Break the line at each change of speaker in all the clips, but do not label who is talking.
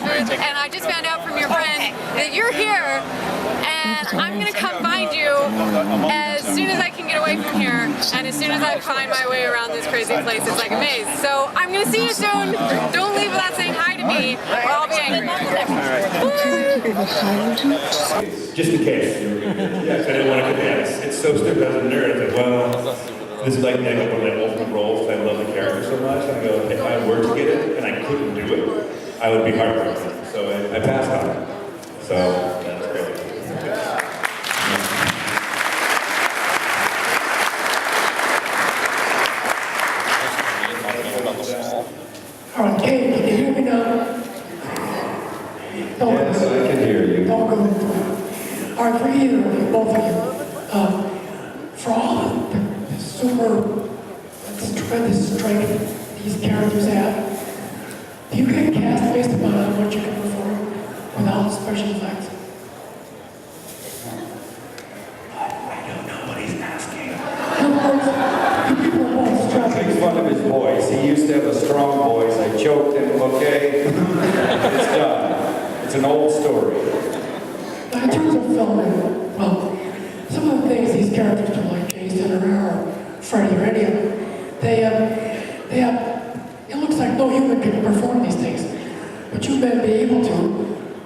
and I just found out from your friend that you're here, and I'm gonna come find you as soon as I can get away from here, and as soon as I find my way around this crazy place. It's like a maze. So I'm gonna see you soon. Don't leave without saying hi to me, or I'll be angry.
Just in case. Yes, I didn't want to get it's so stupid as a nerd. It's like, well, this is like one of my ultimate roles. I love the character so much. And I go, if I were to get it and I couldn't do it, I would be heartbroken. So I passed on it. So that's great.
All right, Kate, can you hear me now?
Yes, I can hear you.
Don't go into it. All right, for either of you, both of you, for all the super tremendous strength these characters have, do you get cast based upon how much you can perform without special effects? I don't know what he's asking. In other words, you people are both struggling.
Makes fun of his voice. He used to have a strong voice. I choked him, okay? It's done. It's an old story.
Now, in terms of filming, well, some of the things these characters do, like Jason or Freddy or any of them, they have, it looks like no human can perform these things, but you may be able to,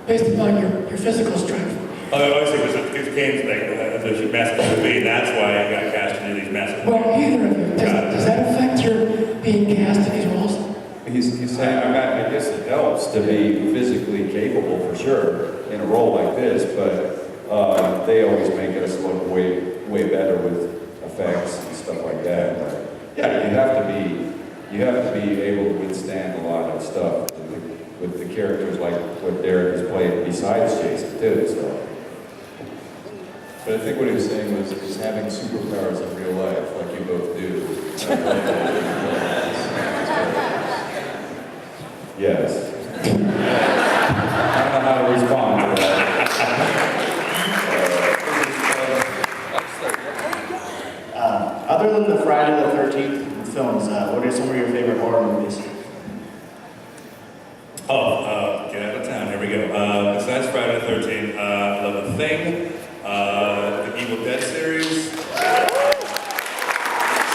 based upon your physical strength.
Obviously, because Kane's like, there's massive movie, and that's why I got cast into these massive movies.
Well, either of you, does that affect your being cast in these roles?
He's saying, I guess it helps to be physically capable for sure in a role like this, but they always make us look way better with effects and stuff like that. But yeah, you have to be able to withstand a lot of stuff with the characters like what Derek has played besides Jason too. So.
But I think what he was saying was he's having superpowers in real life, like you both do.
Yes. I don't know how to respond to that.
Other than the Friday the 13th films, what are some of your favorite horror movies?
Get out of town, here we go. Besides Friday the 13th, I love The Thing, the Evil Dead series,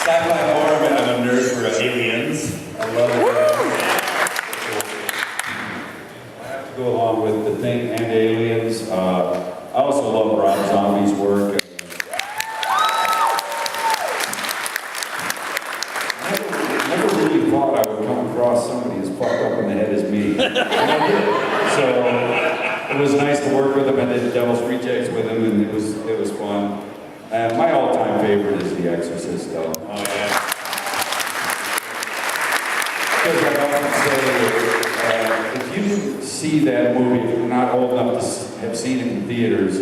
sci-fi horror, I'm a nerd for Aliens. I love it.
I have to go along with The Thing and Aliens. I also love Rob Zombie's work. Never really thought I would come across somebody as fucked up in the head as me. And I did. So it was nice to work with him. I did Devil's Rejects with him, and it was fun. And my all-time favorite is The Exorcist, though.
Oh, yeah.
Because I often say, if you didn't see that movie, if you're not old enough to have seen it in theaters,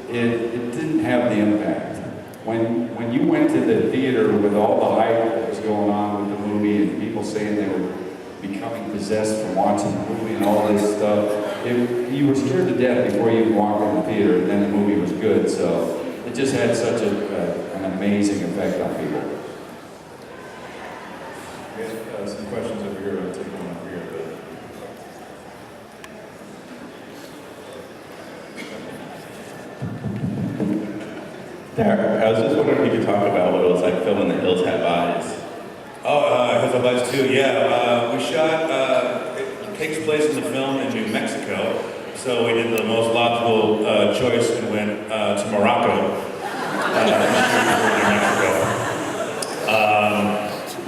it didn't have the impact. When you went to the theater with all the hype that was going on with the movie and people saying they were becoming possessed from watching the movie and all this stuff, you were scared to death before you walked in the theater, and then the movie was good. So it just had such an amazing effect on people.
We have some questions over here. I'll take one over here.
Derek, I was just wondering if you could talk about what it was like filming The Hills Have Eyes.
Oh, Hills Have Eyes too, yeah. We shot, it takes place in the film in New Mexico, so we did the most logical choice and went to Morocco. New Mexico.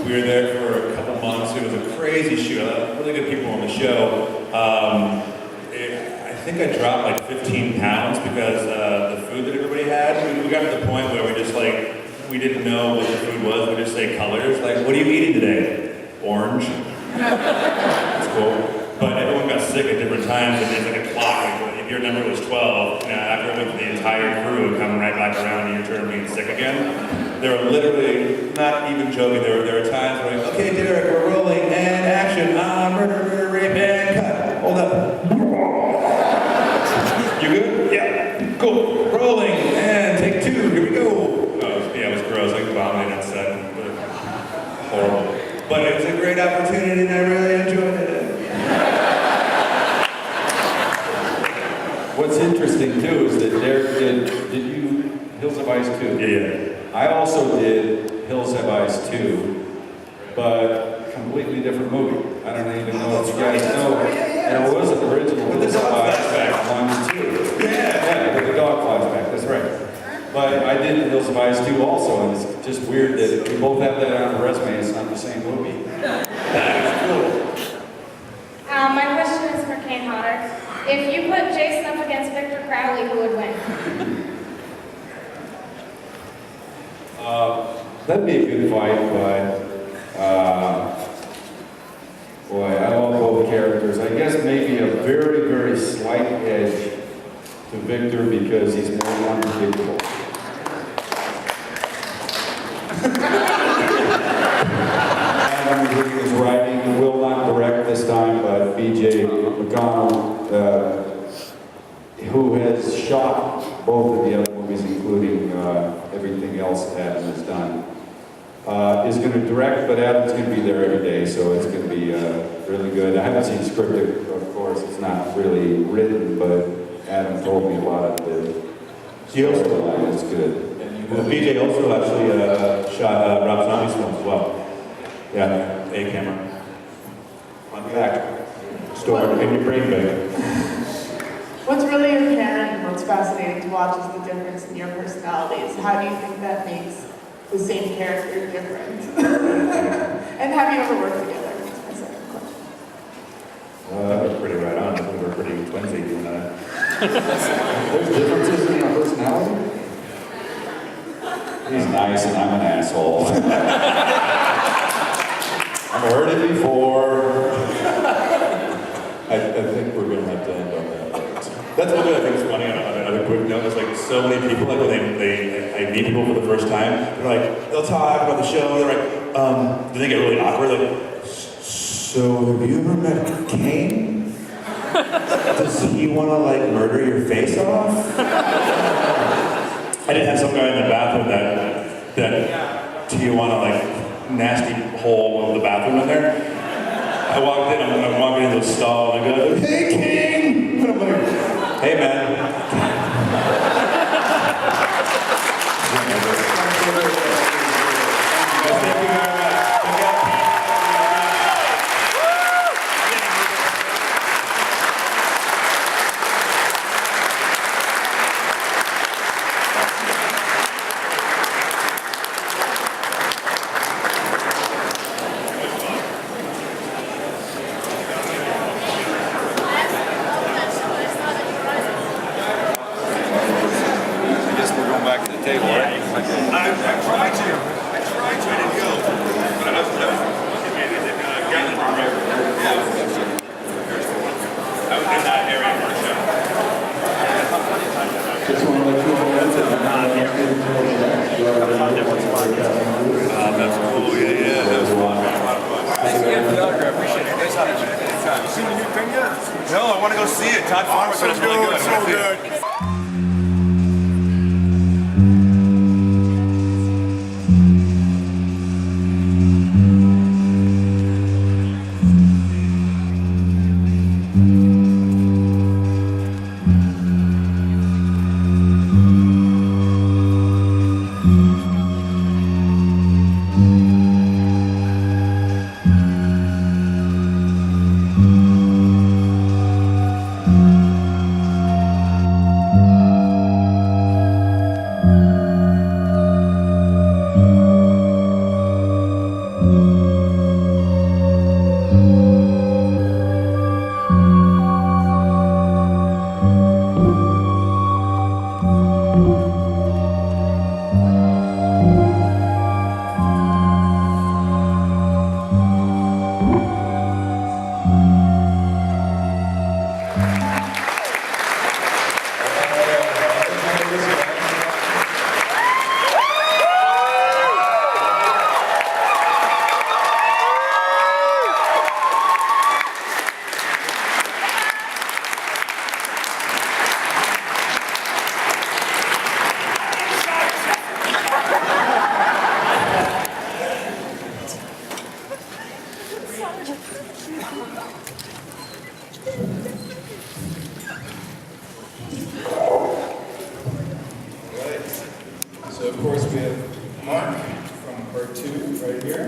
We were there for a couple months. It was a crazy shoot. Really good people on the show. I think I dropped like 15 pounds because the food that everybody had. We got to the point where we didn't know what the food was. We just say colors. Like, what are you eating today? Orange. That's cool. But everyone got sick at different times, and there's like a clock. Like, if your number was 12, after it went the entire crew coming right back around, and your turn being sick again. They were literally, not even joking, there were times where, okay, Derek, we're rolling, and action, murder, rape, and cut. Hold up. You good? Yeah. Cool. Rolling, and take 2. Here we go. Yeah, it was gross. Like vomiting on set. Horrible. But it was a great opportunity, and I really enjoyed it.
what's interesting too is that did you Hills Have Eyes 2?
Yeah.
I also did Hills Have Eyes 2, but completely different movie. I don't even know if you guys know. And it was an original Hills Have Eyes 1 too. Yeah, with the dog flies back, that's right. But I did Hills Have Eyes 2 also, and it's just weird that we both have that on the resume, it's not the same movie. That is cool.
My question is for Kane Hodder. If you put Jason up against Victor Crowley, who would win?
That'd be a good fight, but boy, I love both characters. I guess maybe a very, very slight edge to Victor because he's more unpredictable. Adam is writing, will not direct this time, but B.J. McConnell, who has shot both of the other movies, including everything else that Adam has done, is going to direct, but Adam's going to be there every day, so it's going to be really good. I haven't seen the script, of course, it's not really written, but Adam told me about it. That it's good.
Well, BJ also actually shot Rob Zombie's film as well. Yeah, A camera. Fun fact. Stored in your brain bag.
What's really apparent and what's fascinating to watch is the difference in your personalities. How do you think that makes the same character different? And have you ever worked together? That's my second question.
That was pretty right on. I think we're pretty twinsy doing that.
There's differences in our personality? He's nice and I'm an asshole. I've heard it before.
I think we're going to have to end on that note.
That's one thing I think is funny on a quick note. Is like so many people, like when I meet people for the first time, they're like, they'll talk about the show, they're like, then they get really awkward, like, so have you ever met Kane? Does he want to like murder your face off? I did have some guy in the bathroom that Tijuana like nasty hole of the bathroom in there. I walked in, I'm walking into the stall, and I go, hey, King! And I'm like, hey, man. Thank you very much.
That's cool, yeah, that was fun. Thanks again for the autograph, appreciate it. Thanks, anytime. You seen the new thing yet? No, I want to go see it. Todd Farmer said it's really good. So good. Right. So of course we have Mark from part 2 right here.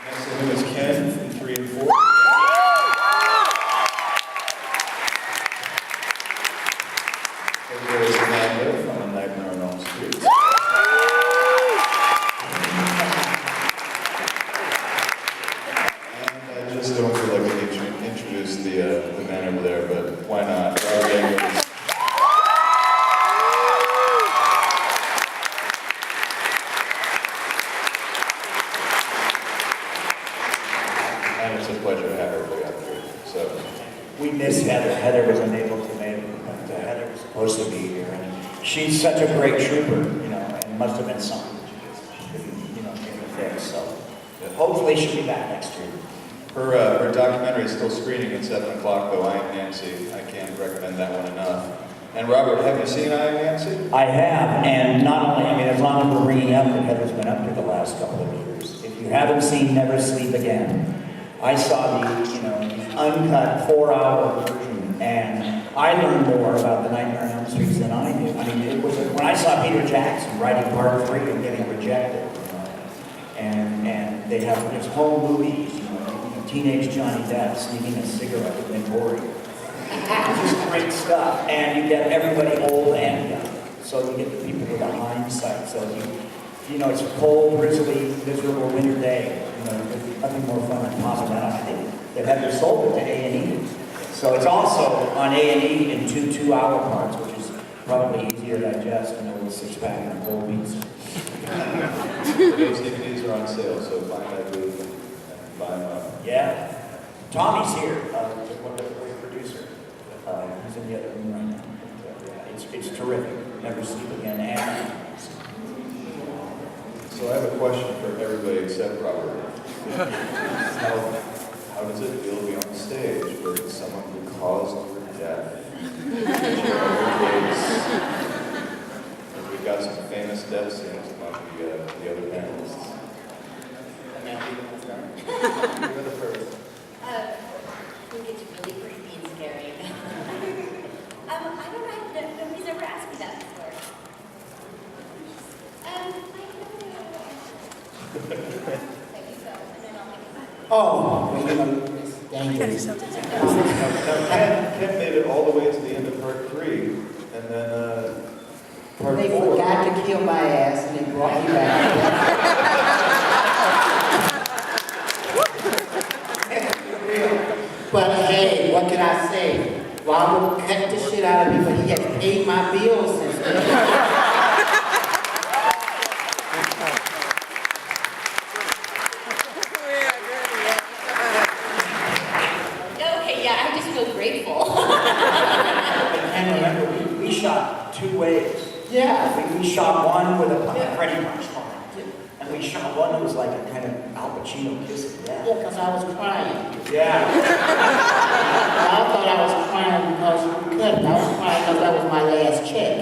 Next to him is Ken from 3 and 4. There is Amanda from A Nightmare on Elm Street. And I just don't feel like I need to introduce the man over there, but why not? Robert Eggers. And it's a pleasure to have everybody up here. So,
We miss Heather. Heather was unable to make it, but Heather was supposed to be here. And she's such a great trooper, you know, and it must have been something that she couldn't, you know, get to fix. So hopefully she'll be back next year.
her documentary is still screening at 7 o'clock, though. I Am Nancy. I can't recommend that one enough. And Robert, have you seen I Am Nancy?
I have, and not only, I mean, as long as we're bringing up that Heather's been up here the last couple of years. If you haven't seen Never Sleep Again, I saw the, you know, uncut 4-hour version, and I learned more about the Nightmare on Elm Street than I did. I mean, it was when I saw Peter Jackson writing part 3 and getting rejected, you know, and they have this whole movie, you know, teenage Johnny Depp sneaking a cigarette with Lynn Bory. Just great stuff, and you get everybody old and young. So you get the people with the hindsight. So you know, it's a cold, drizzly, miserable winter day. You know, there's nothing more fun than popping that on. I think they've had their sold it to A&E. So it's also on A&E in 2 2-hour parts, which is probably easier to digest than a little 6-pack and a whole pizza.
Those DVDs are on sale, so find that booth and buy them up.
Yeah. Tommy's here, the producer. He's in the other room right now. Yeah, it's terrific. Never Sleep Again. And
So I have a question for everybody except Robert. How does it feel to be on stage with someone who caused your death? We've got some famous death scenes among the other panelists. You're the first.
I think it's really creepy and scary. I don't know, nobody's ever asked me that before. Thank you so, and then I'll make it back.
oh, well, you know, thank you.
Ken made it all the way to the end of part 3, and then part
They
4.
forgot to kill my ass and they brought me back. But hey, what can I say? Robert cut the shit out of me, but he has paid my bills since then.
Okay, yeah, I just feel grateful.
And remember, we shot 2 ways.
Yeah.
We shot one with a Freddie punchline. And we shot one that was like a kind of Al Pacino kiss of death.
Yeah, because I was crying.
Yeah.
I thought I was crying because we couldn't. I was crying because that was my last check.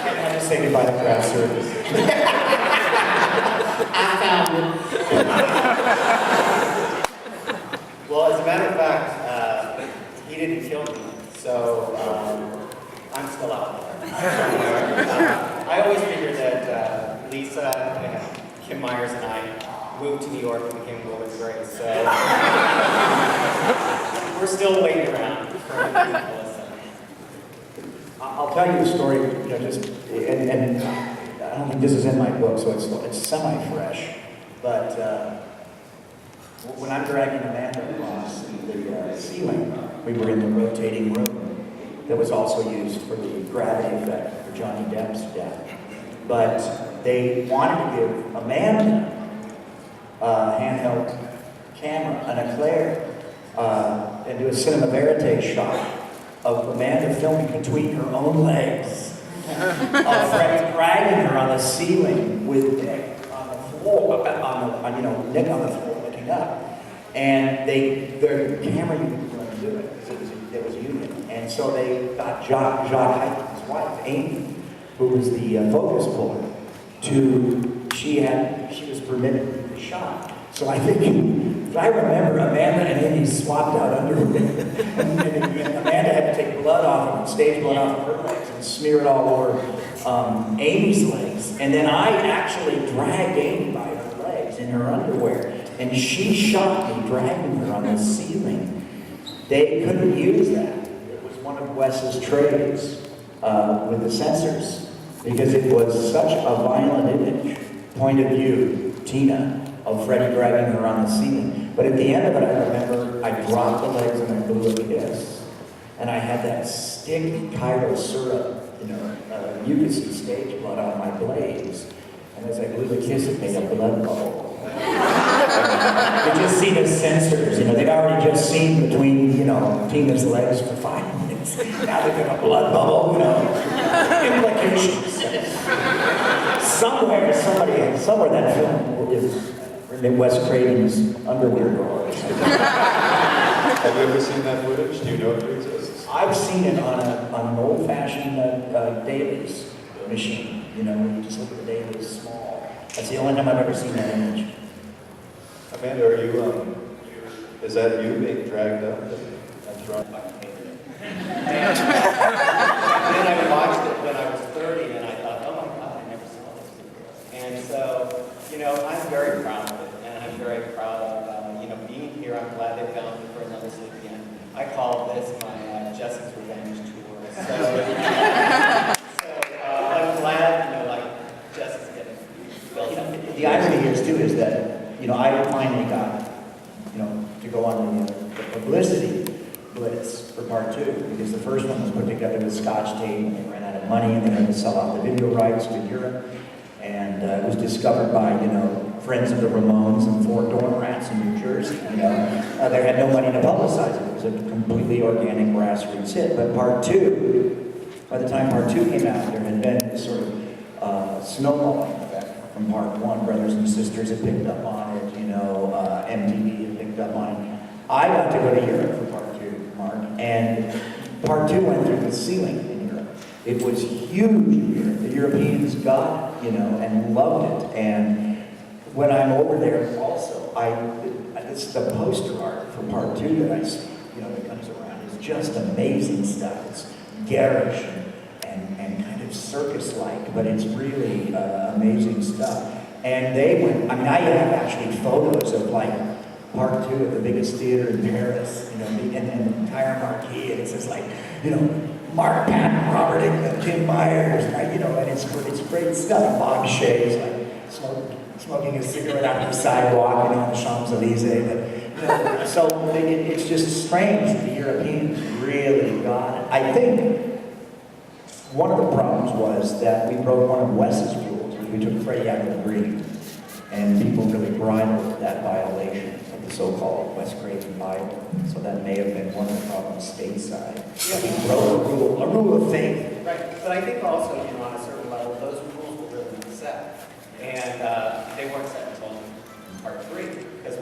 I had to say goodbye to craft service.
I found it.
Well, as a matter of fact, he didn't kill me, so I'm still out there. I always figured that Lisa and Kim Myers and I moved to New York and became Golden Grace, so we're still waiting around for people to listen.
I'll tell you a story, you know, just, and I don't think this is in my book, so it's semi-fresh, but when I'm dragging Amanda across the ceiling, we were in the rotating room that was also used for the gravity effect for Johnny Depp's death. But they wanted to give Amanda a handheld camera, an Eclair, and do a cinema verite shot of Amanda filming between her own legs, of Fred dragging her on the ceiling with Nick on the floor, Nick on the floor looking up. And their camera unit couldn't do it because there was a union. And so they got Jacques Hyten's wife, Amy, who was the focus puller, she was permitted to do the shot. So I think, I remember Amanda and Amy swapped out underwear. and Amanda had to take blood off of them, stage blood off of her legs and smear it all over Amy's legs. And then I actually dragged Amy by her legs in her underwear. And she shot me dragging her on the ceiling. They couldn't use that. It was one of Wes's trades with the censors because it was such a violent image. Point of view, Tina, of Freddie dragging her on the ceiling. But at the end of it, I remember I dropped the legs and I blew a kiss. And I had that sticky Cairo syrup, mucusy stage blood on my blades. And as I blew the kiss, it made a blood bubble. They just see the censors, they'd already just seen between, Tina's legs for 5 minutes. Now they've got a blood bubble, implications. Somewhere that film is Wes Craven's underwear drawers.
Have you ever seen that footage? Do you know if it exists?
I've seen it on an old-fashioned dailies machine, when you just look at the dailies small. That's the only time I've ever seen that image.
Amanda, are you, is that you being dragged up?
That's right. And then I watched it when I was 30 and I thought, oh my God, I never saw this before. And so, I'm very proud of it. And I'm very proud of, being here. I'm glad they found me for another sleep again. I call this my Justice Revenge tour. So, I'm glad, Justice getting built up.
The irony here too is that, I finally got, to go on the publicity blitz for part 2, because the first one was put together with Scotch tape, and they ran out of money, and they had to sell out the video rights to Europe, and it was discovered by, friends of the Ramones and Four Door Rats in New Jersey, they had no money to publicize it. It was a completely organic grassroots hit, but part 2, by the time part 2 came out, there had been this sort of snowballing effect from part 1. Brothers and sisters had picked up on it, MTV had picked up on it. I got to go to Europe for part 2, Mark, and part 2 went through the ceiling in Europe. It was huge in Europe. The Europeans got it, and loved it. And when I'm over there also, it's the poster art for part 2 that I see, that comes around. It's just amazing stuff. It's garish and kind of circus-like, but it's really amazing stuff. And they went, I have actually photos of part 2 at the biggest theater in Paris, and the entire marquee, and it says Mark Patton, Robert Englund, Jim Myers, and it's great stuff. Bob Shea's smoking a cigarette on the sidewalk, on the Champs-Elysees, but so it's just strange that the Europeans really got it. I think one of the problems was that we broke one of Wes's rules, which we took Freddie out of the breed, and people really bridled that violation of the so-called Wes Craven Bible. So that may have been one of the problems stateside. Yeah, we broke a rule of faith.
Right, but I think also, on a certain level, those rules were really set. And they weren't set until part 3, because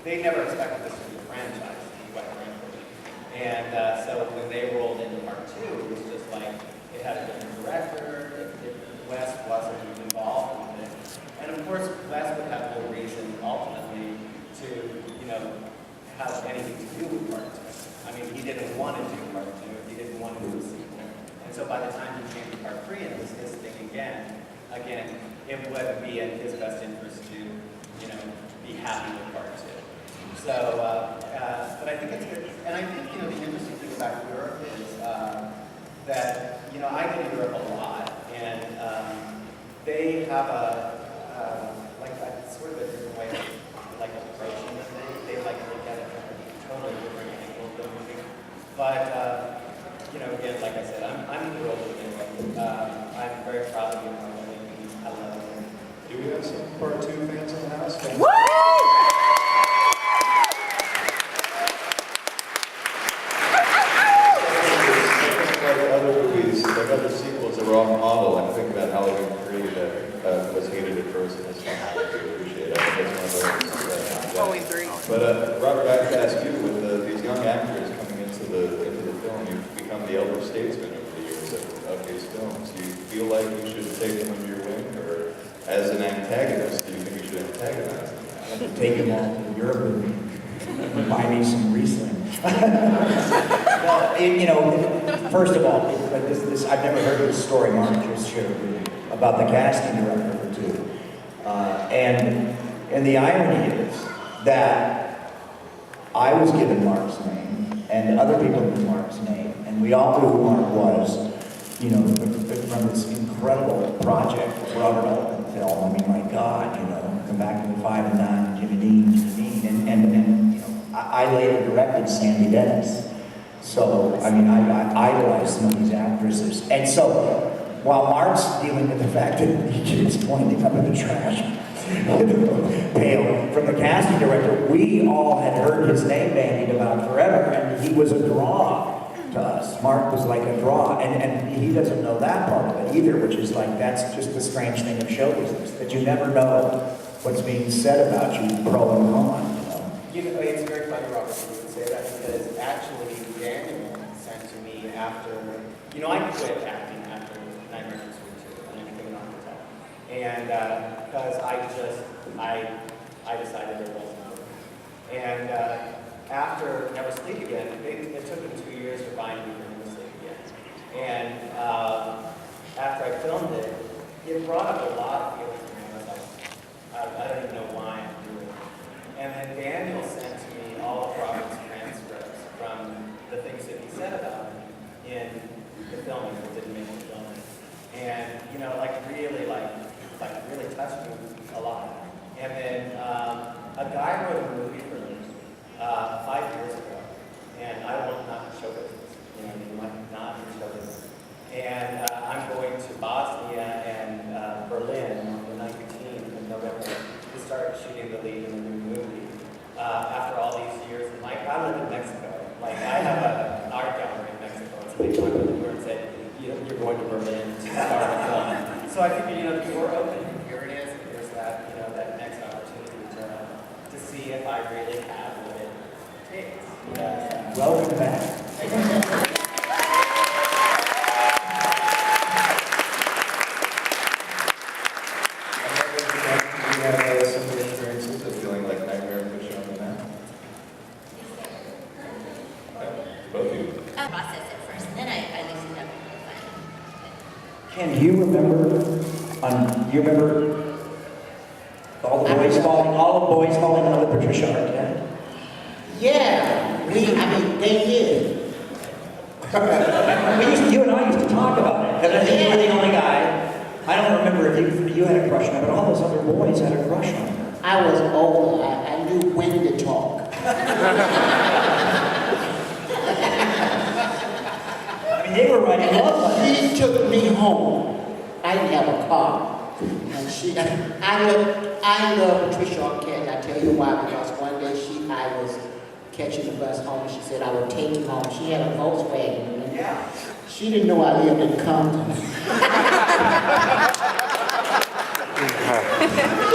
they never expected this to be a franchise, quite frankly. And so when they rolled into part 2, it was just it had a different director, Wes wasn't involved with it. And of course, Wes would have no reason, ultimately, to, have anything to do with part 2. He didn't want to do part 2, he didn't want to do a sequel. And so by the time he came to part 3 and it was his thing again, it would be in his best interest to, be happy with part 2. So, but I think it's good. And I think, the interesting thing about Europe is that, I go to Europe a lot, and they have a sort of a different way of approaching the thing. They look at it from a totally different angle than we do. But, again, like I said, I'm thrilled with it. I'm very proud of you. I love it.
Do we have some part 2 fans in the house?
Woo!
Other movies, other sequels that were off model, I think about Halloween 3 that was hated at first, and this one I appreciate. I think that's one of those.
Halloween 3.
But Robert, I have to ask you, with these young actors coming into the film, you've become the elder statesman over the years of these films. Do you feel like you should take them under your wing, or as an antagonist, do you think you should antagonize them?
have to take him all to Europe and buy me some Riesling. Well, you know, first of all, I've never heard of this story Mark just shared with me about the casting director for two. And the irony is that I was given Mark's name, and other people knew Mark's name, and we all knew who Mark was, you know, from this incredible project, Robert Altman film. I mean, my God, you know, come back to the 5 and 9, Jimmy Dean, and you know, I later directed Sandy Dennis. So, I mean, I idolized some of these actresses. And so, while Mark's dealing with the fact that he keeps pointing up in the trash pail from the casting director, we all had heard his name bandied about forever, and he was a draw to us. Mark was like a draw, and he doesn't know that part of it either, which is like, that's just the strange thing of show business, that you never know what's being said about you, pro and con.
You know, it's very funny, Robert, that you would say that, because actually Daniel sent to me after, you know, I quit acting after Nightmare on Elm Street 2, and I became an architect. And because I decided it wasn't over. And after Never Sleep Again, it took them 2 years to find me for Never Sleep Again. And after I filmed it, it brought up a lot of feelings to me. I was like, I don't even know why I'm doing it. And then Daniel sent to me all of Robert's transcripts from the things that he said about me in the filming that didn't make the filming. And, you know, really touched me a lot. And then a guy wrote a movie for me 5 years ago, and I want not to show business. You know, you might not show business. And I'm going to Bosnia and Berlin on the 19th of November to start shooting the lead in the new movie. After all these years, I live in Mexico. Like, I have an art gallery in Mexico, and so they talked to me and said, you know, you're going to Berlin to start a film. So I figured, you know, the door open. Here it is. And there's that, you know, that next opportunity to see if I really have what it takes.
Welcome back.
You have similar experiences of feeling like Nightmare and Fish on the Map? Both of you.
Process it first, and then I loosened up and fine.
Ken, do you remember all the boys falling in love with Patricia Arquette?
Yeah, they did.
You and I used to talk about it, because I think you were the only guy. I don't remember if you had a crush on her, but all those other boys had a crush on her.
I was older. I knew when to talk.
I mean, they were writing love letters.
She took me home. I didn't have a car. And I love Patricia Arquette. I tell you why, because one day I was catching the bus home, and she said I would take him home. She had a Volkswagen.
Yeah.
She didn't know I lived in Compton. She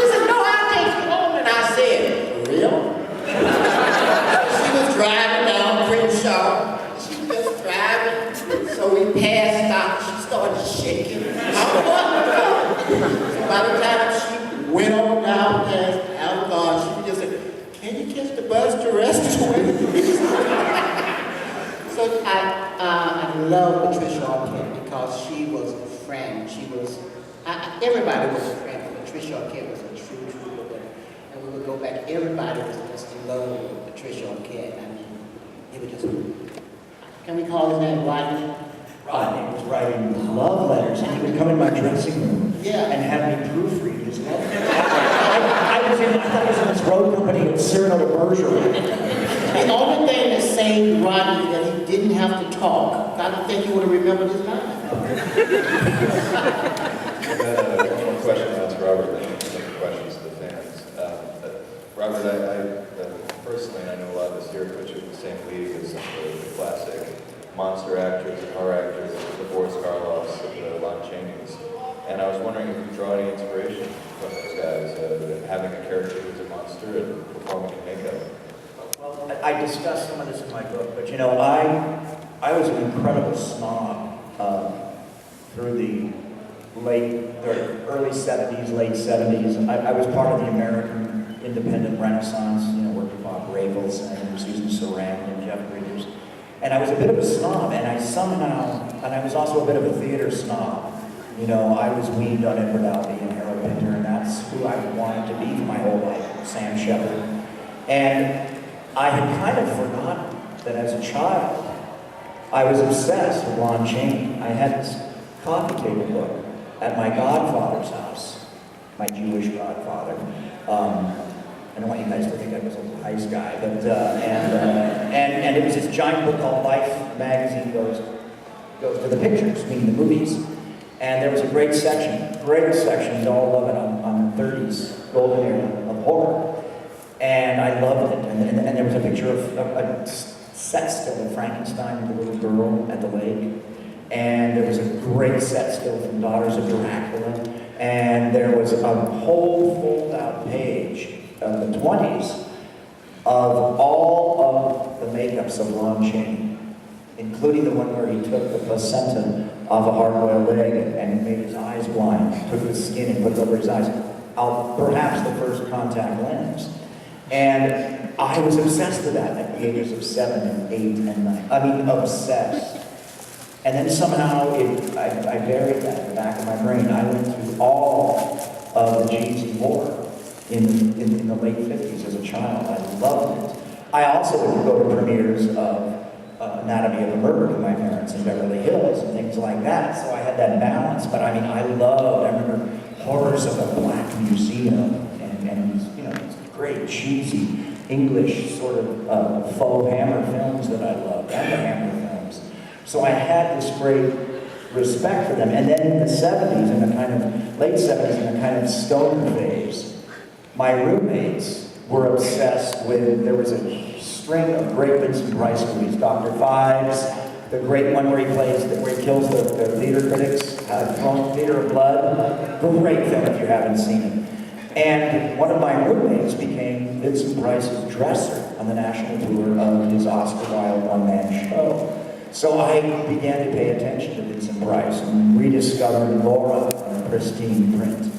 said, no, I'll take you home. And I said, for real? She was driving down Crenshaw. She was driving. So we passed out. She started shaking. So by the time she went on down past Alcon, she just said, can you catch the bus to Restaurant? So I love Patricia Arquette because she was a friend. Everybody was a friend. Patricia Arquette was a true believer. And we would go back, everybody was just in love with Patricia Arquette. I mean, it was just, can we call his name Rodney?
Rodney was writing love letters, and he would come in my dressing room and have me proofread his letters. I thought he was in this road company with Cyrano de Bergerac.
The only thing that saved Rodney that he didn't have to talk. I don't think he would have remembered his name.
One more question to ask Robert, then some questions to the fans. Robert, I personally, I know a lot of us here put you in the same league as some of the classic monster actors and horror actors, the Boris Karloffs, the Lon Chaney's. And I was wondering if you draw any inspiration from those guys, having a character who's a monster and performing in makeup.
Well, I discussed some of this in my book, but you know, I was an incredible snob through the early 70s, late 70s. I was part of the American independent Renaissance, you know, working with Bob Ravels and Susan Sarandon and Jeff Bridges. And I was a bit of a snob, and I was also a bit of a theater snob. You know, I was weaned on Edward Albee and Harold Pinter, and that's who I wanted to be for my whole life, Sam Shepard. And I had kind of forgotten that as a child, I was obsessed with Lon Chaney. I had this coffee table book at my godfather's house, my Jewish godfather. I don't want you guys to think I was a nice guy, but and it was this giant book called Life magazine goes to the pictures, meaning the movies. And there was a great section, all of it on the 30s, golden era of horror. And I loved it. And there was a picture of a set still of Frankenstein with the little girl at the lake. And there was a great set still from Daughters of Dracula. And there was a whole fold-out page of the 20s of all of the makeups of Lon Chaney, including the one where he took the placenta off a hard-boiled egg and made his eyes blind, took the skin and put it over his eyes, perhaps the first contact lens. And I was obsessed with that at the ages of 7 and 8 and 9. I mean, obsessed. And then somehow I buried that in the back of my brain. I went through all of the cheesy horror in the late 50s as a child. I loved it. I also would go to premieres of Anatomy of a Murder with my parents in Beverly Hills and things like that. So I had that balance. But I mean, I remember Horrors of the Black Museum and you know, these great cheesy English sort of faux Hammer films that I loved, and the Hammer films. So I had this great respect for them. And then in the 70s, in the kind of late 70s, in the kind of stoner phase, my roommates were obsessed with, there was a string of great Vincent Price movies, Dr. Fives, the great one where he kills the theater critics, Theater of Blood. Great film if you haven't seen it. And one of my roommates became Vincent Price's dresser on the national tour of his Oscar Wilde one-man show. So I began to pay attention to Vincent Price and rediscovered Laura on a pristine print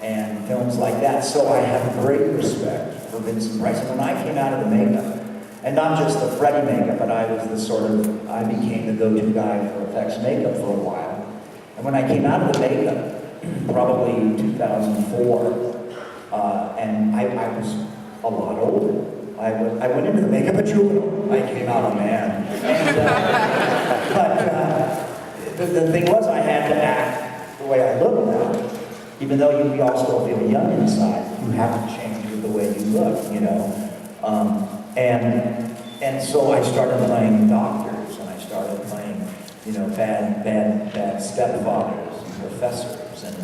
and films like that. So I have great respect for Vincent Price. And when I came out of the makeup, and not just the Freddy makeup, but I became the go-to guy for effects makeup for a while. And when I came out of the makeup, probably in 2004, and I was a lot older. I went into the makeup a juvenile. I came out a man. But the thing was, I had to act the way I look now. Even though we all still feel young inside, you have to change with the way you look, you know. And so I started playing doctors, and I started playing, you know, bad stepfathers and professors and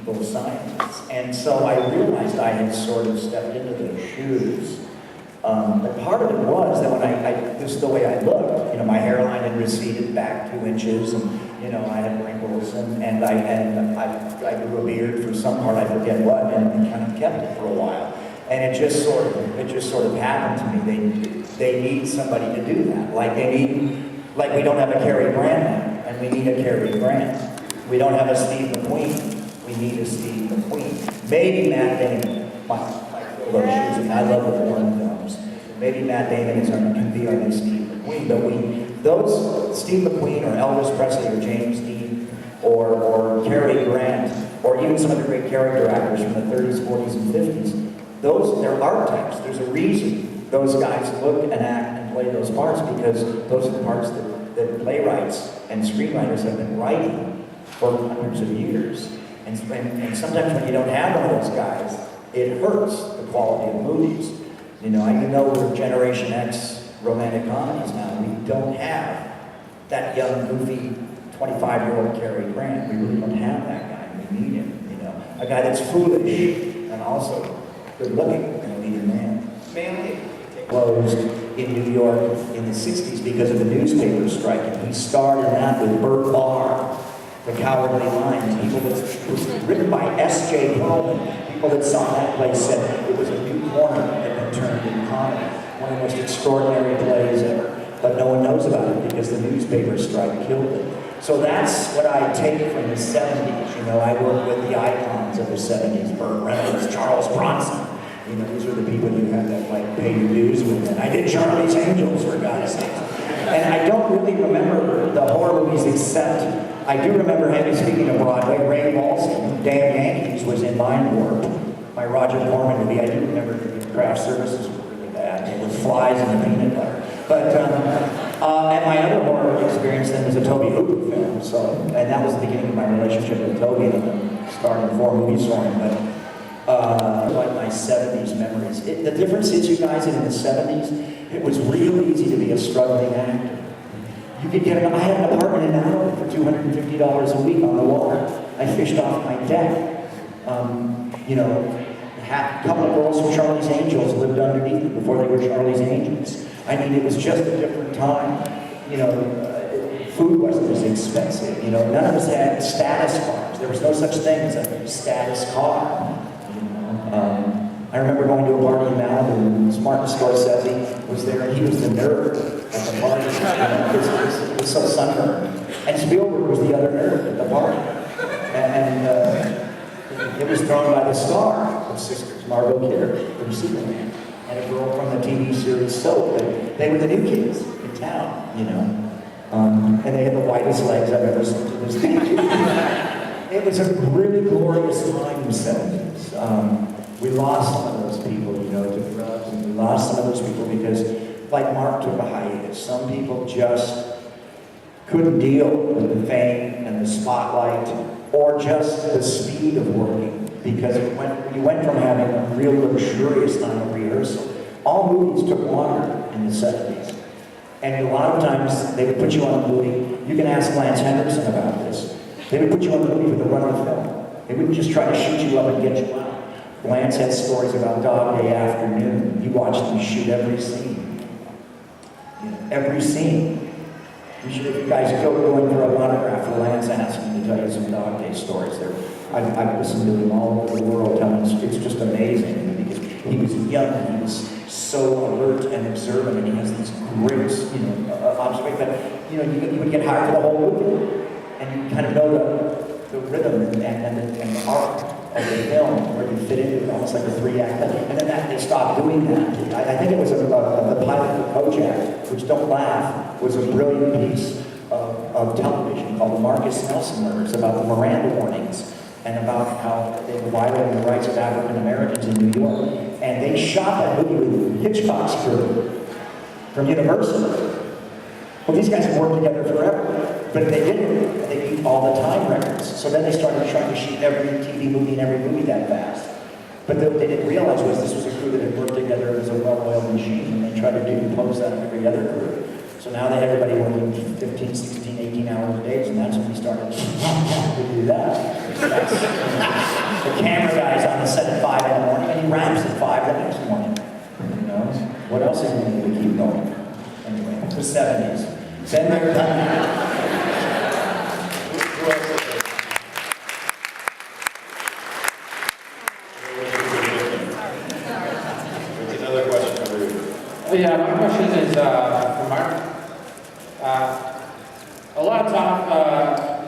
evil scientists. And so I realized I had sort of stepped into those shoes. But part of it was that when this is the way I looked, you know, my hairline had receded back 2 inches, and, you know, I had wrinkles, and I grew a beard for some part, I forget what, and kind of kept it for a while. And it just sort of happened to me. They need somebody to do that. Like we don't have a Cary Grant now, and we need a Cary Grant. We don't have a Steve McQueen. We need a Steve McQueen. Maybe Matt Damon. I love the Bourne films. Maybe Matt Damon can be our new Steve McQueen. But those Steve McQueen or Elvis Presley or James Dean or Cary Grant or even some of the great character actors from the 30s, 40s, and 50s. They're archetypes. There's a reason those guys look and act and play those parts, because those are the parts that playwrights and screenwriters have been writing for hundreds of years. And sometimes when you don't have one of those guys, it hurts the quality of movies. You know, we're Generation X romantic comedies now. We don't have that young, goofy, 25-year-old Cary Grant. We really don't have that guy. We need him, you know. A guy that's foolish and also good-looking, and a leading man. Closed in New York in the 60s because of the newspaper strike, and he starred in that with Burt Barr, The Cowardly Lion. It was written by S.J. Perlman. People that saw that play said it was a new corner that had been turned in comedy. One of the most extraordinary plays ever. But no one knows about it because the newspaper strike killed it. So that's what I take from the 70s. You know, I work with the icons of the 70s, Burt Reynolds, Charles Bronson, You know, these are the people you have to like pay your dues with. And I did Charlie's Angels, for God's sake. And I don't really remember the horror movies except I do remember having, speaking of Broadway, Ray Walston, Damn Yankees, was in Mind Warp, my Roger Corman movie. I do remember the craft services were really bad. It was flies in the peanut butter. But, and my other horror experience then was a Toby Hooper film. So, and that was the beginning of my relationship with Toby, and I started 4 movies for him. But, like my 70s memories. The difference is, you guys, in the 70s, it was real easy to be a struggling actor. You could get, I had an apartment in Malibu for $250 a week on the water. I fished off my deck. You know, a couple of girls from Charlie's Angels lived underneath me before they were Charlie's Angels. I mean, it was just a different time. You know, food wasn't as expensive. You know, none of us had status cars. There was no such thing as a status car. I remember going to a party in Malibu, and Martin Scorsese was there, and he was the nerd at the party. It was so sunburned. And Spielberg was the other nerd at the party. And it was thrown by the star of sisters, Margot Kidder from Superman, and a girl from the TV series Soap. They were the new kids in town, you know. And they had the whitest legs I've ever seen to this day. It was a really glorious time in the 70s. We lost some of those people, you know, to drugs, and we lost some of those people because, like Mark took a hiatus. Some people just couldn't deal with the fame and the spotlight, or just the speed of working, because you went from having a real luxurious time of rehearsal. All movies took longer in the 70s. And a lot of times, they would put you on a movie. You can ask Lance Henriksen about this. They would put you on a movie for the run of the film. They wouldn't just try to shoot you up and get you out. Lance had stories about Dog Day Afternoon. He watched them shoot every scene. You know, every scene. You should, if you guys go in for a monograph for Lance, ask him to tell you some Dog Day stories. I've listened to him all over the world telling us. It's just amazing because he was young and he was so alert and observant, and he has these great, you know, observations. But you know, you would get hired for the whole movie, and you kind of know the rhythm and the art of the film, where you fit into it, almost like a 3-act thing. And then they stopped doing that. I think it was the pilot for Kojak, which, don't laugh, was a brilliant piece of television called The Marcus Nelson Murders, about the Miranda warnings, and about how they were violating the rights of African Americans in New York. And they shot that movie with Hitchcock's crew from Universal. Well, these guys have worked together forever, but they didn't. They beat all the time records. So then they started trying to shoot every TV movie and every movie that fast. But what they didn't realize was this was a crew that had worked together as a well-oiled machine, and they tried to decompose that of every other crew. So now they had everybody working 15, 16, 18 hours a day, and that's when we started to do that. The camera guy's on the set at 5 in the morning, and he raps at 5 the next morning. You know? What else is going to keep going? Anyway, the 70s. Then they're done.
Another question over here.
Oh, yeah, my question is for Mark. A lot of talk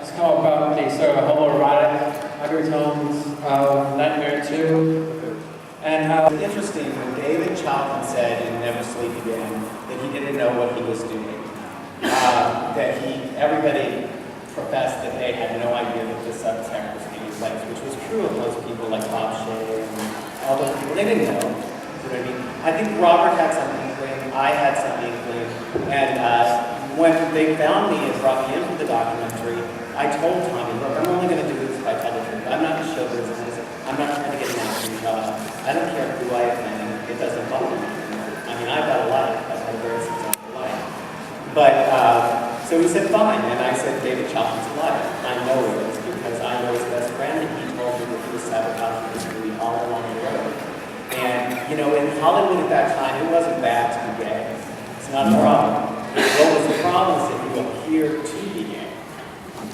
has come about the sort of homoerotic undertones of Nightmare 2, and how
It's interesting when David Chalkin said in Never Sleep Again that he didn't know what he was doing. Everybody professed that they had no idea that this subtext was taking place, which was true of most people like Bob Shea and all those people. They didn't know. You know what I mean? I think Robert had some inkling. I had some inkling. And when they found me and brought me into the documentary, I told Tommy, look, I'm only going to do this if I tell the truth. I'm not in show business. I'm not trying to get an acting job. I don't care who I offend. It doesn't bother me. I mean, I've got a life. I've had a very successful life. But, so he said, fine. And I said, David Chalkin's life. I know it is because I know his best friend, and he told me that he was sabotaging this movie all along the road. And, you know, in Hollywood at that time, it wasn't bad to be gay. It's not a problem. What was the problem is that you appear to be gay.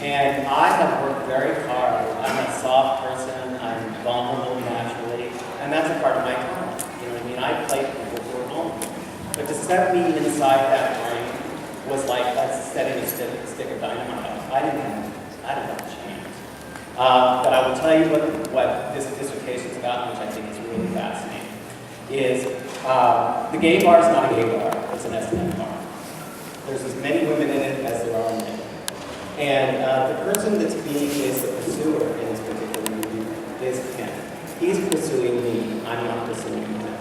And I have worked very hard. I'm a soft person. I'm vulnerable naturally. And that's a part of my talent. You know what I mean? I play people who are vulnerable. But to set me inside that frame was like setting a stick of dynamite. I didn't have a chance. But I will tell you what this dissertation is about, which I think is really fascinating. is the gay bar is not a gay bar, it's an S&M bar. There's as many women in it as there are men. And the person that's is the pursuer in this particular movie is Ken. He's pursuing me, I'm not pursuing him.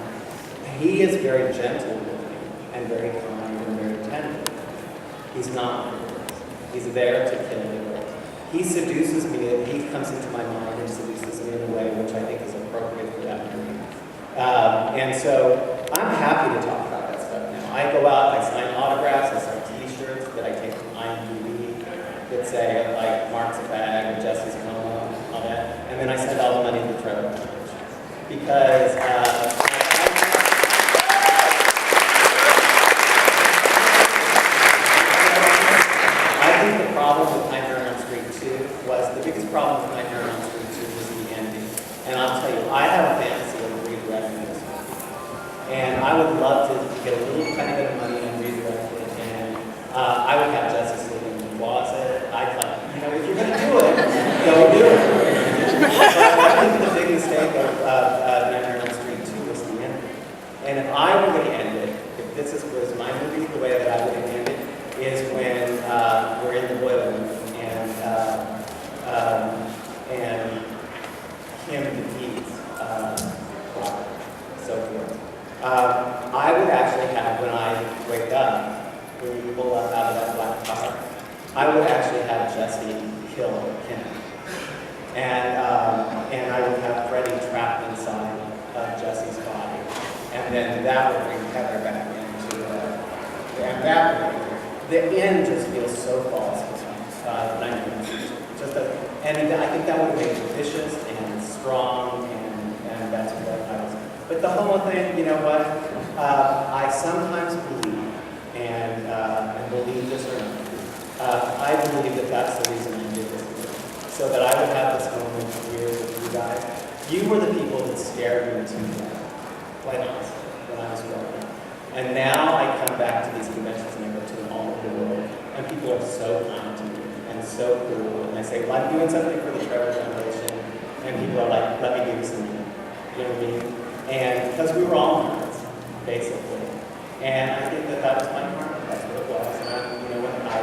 He is very gentle with me, and very kind, and very tender. He's not. He's there to kill me. He seduces me, he comes into my mind and seduces me in a way which I think is appropriate for that movie. And so I'm happy to talk about that stuff now. I go out, I sign autographs, I sign t-shirts that I take from IMDb that say, like, Mark's a bag, or Jesse's a homo, and all that. And then I send all the money to the Trevor Foundation. Because I think the problem with Nightmare on Street 2 was, the biggest problem with Nightmare on Street 2 was the ending. And I'll tell you, I have a fantasy of redirecting this movie. And I would love to get a little tiny bit of money and redirect it. And I would have Jesse sleeping in the closet. I thought, you know, if you're going to do it, go do it. But I think the big mistake of Nightmare on Street 2 was the ending. And if I were going to end it, if this was my movie, the way that I would end it is when we're in the boiler room and Kim defeats Robert, so forth. I would actually have, when I wake up, when we pull up out of that black car, I would actually have Jesse kill Kim. And I would have Freddy trapped inside Jesse's body. And then that would bring Heather back into and that would, the end just feels so false. And I think that would make it vicious and strong, and that's what I was. But the homo thing, you know what? I sometimes believe, and believe this or not, I believe that that's the reason I did this, so that I would have this moment of years with you guys. You were the people that scared me to death, quite honestly, when I was growing up. And now I come back to these conventions and I go to them all over the world, and people are so kind to me and so cool. And I say, well, I'm doing something for the Trevor Foundation, and people are like, let me give you some money. You know what I mean? And because we were all nerds, basically. And I think that was my karma. That's what it was. And you know what? I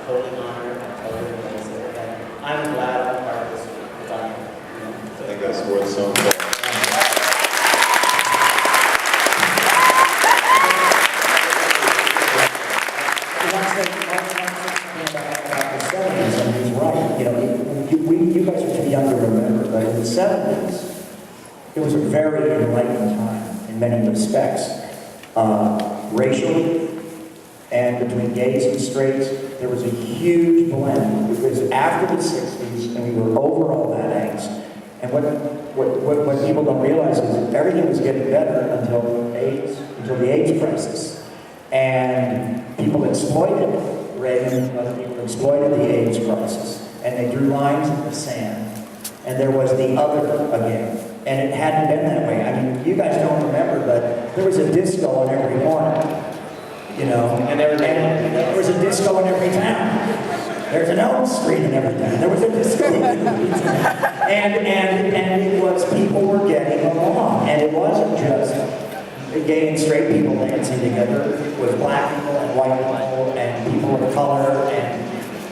totally honor it. I totally embrace it. And I'm glad I'm part of this group because I
think that's worth something.
You guys are too young to remember, but in the 70s, it was a very enlightened time in many respects. Racially, and between gays and straights, there was a huge blend. It was after the 60s, and we were over all that angst. And what people don't realize is that everything was getting better until the AIDS crisis. And people exploited Reagan, other people exploited the AIDS crisis. And they drew lines in the sand, and there was the other again. And it hadn't been that way. I mean, you guys don't remember, but there was a disco in every corner, you know, and there was a disco in every town. There's an Elm Street in every town. There was a disco in every town. And it was, people were getting along, and it wasn't just gay and straight people dancing together. It was black people and white people and people of color and,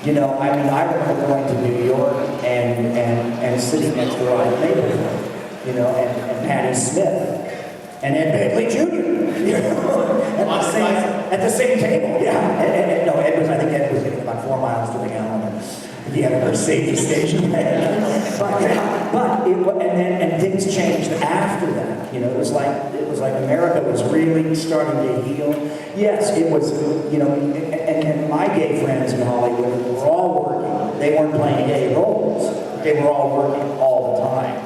you know, I mean, I remember going to New York and sitting next to Ryan Mapleton, you know, and Patti Smith, and Ed Begley Jr., you know, at the same table, yeah. No, Ed was, I think Ed was getting about 4 miles to the gallon, and he had a Mercedes station wagon. And things changed after that, you know, it was like America was really starting to heal. Yes, it was, you know, and my gay friends in Hollywood were all working. They weren't playing gay roles. They were all working all the time.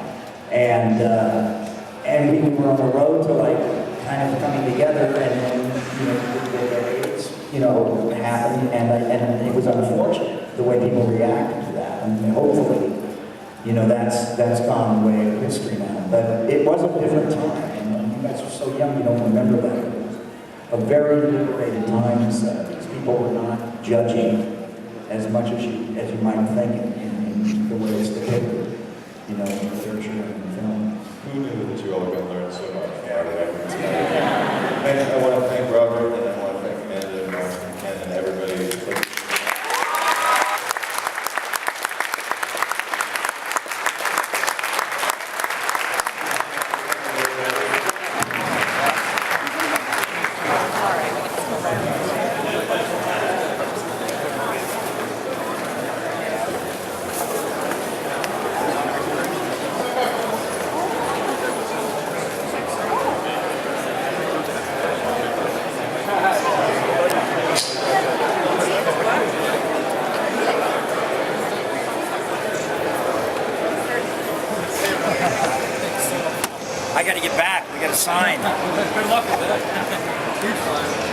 And we were on the road to like kind of coming together, and then, you know, the AIDS, you know, happened, and it was unfortunate the way people reacted to that. And hopefully, you know, that's gone the way of history now. But it was a different time, and you guys are so young, you don't remember that. It was a very liberated time in the 70s. People were not judging as much as you might think in the way it's depicted, you know, in literature and film.
Who knew that you all were going to learn so much?
I got to get back. We got to sign.
Good luck with that. Huge fun.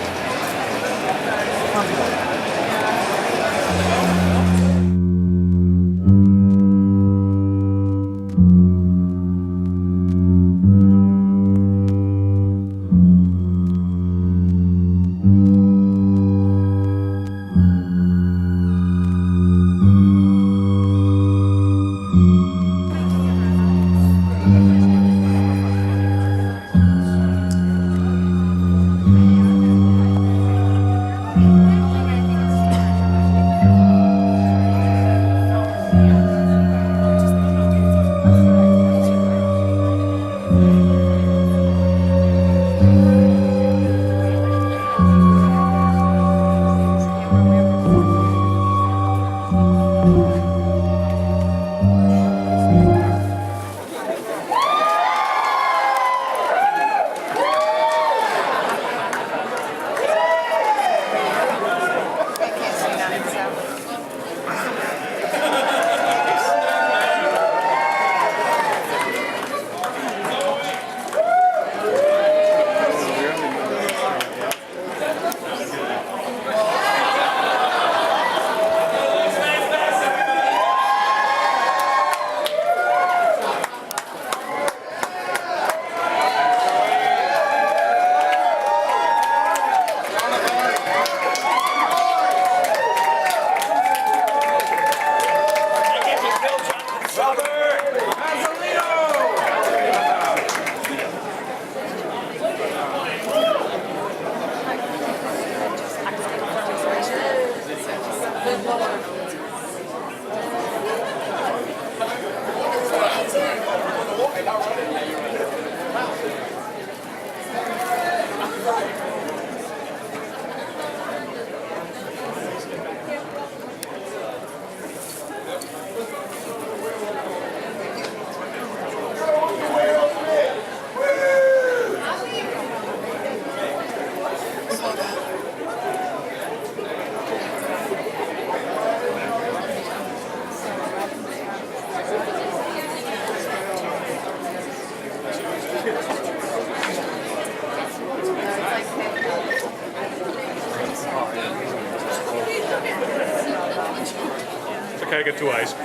Okay, I get 2 eyes.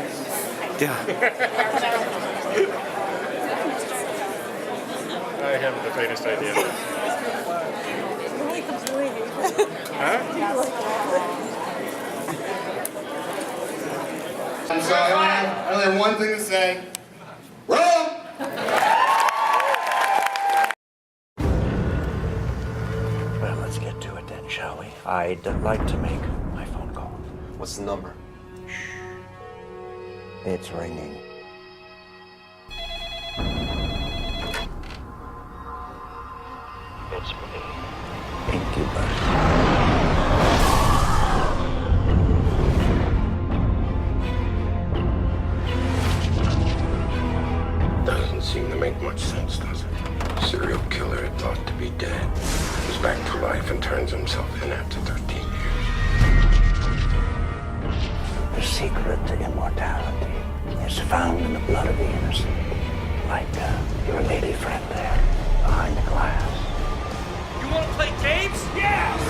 Yeah.
I haven't the faintest idea. Huh?
I'm sorry, I only have one thing to say. Roll!
Well, let's get to it then, shall we? I'd like to make my phone call.
What's the number?
It's ringing. It's me, Incubus.
Doesn't seem to make much sense, does it? Serial killer thought to be dead. Comes back to life and turns himself in after 13 years.
The secret to immortality is found in the blood of the innocent. Like your lady friend there, behind the glass.
You want to play games? Yes!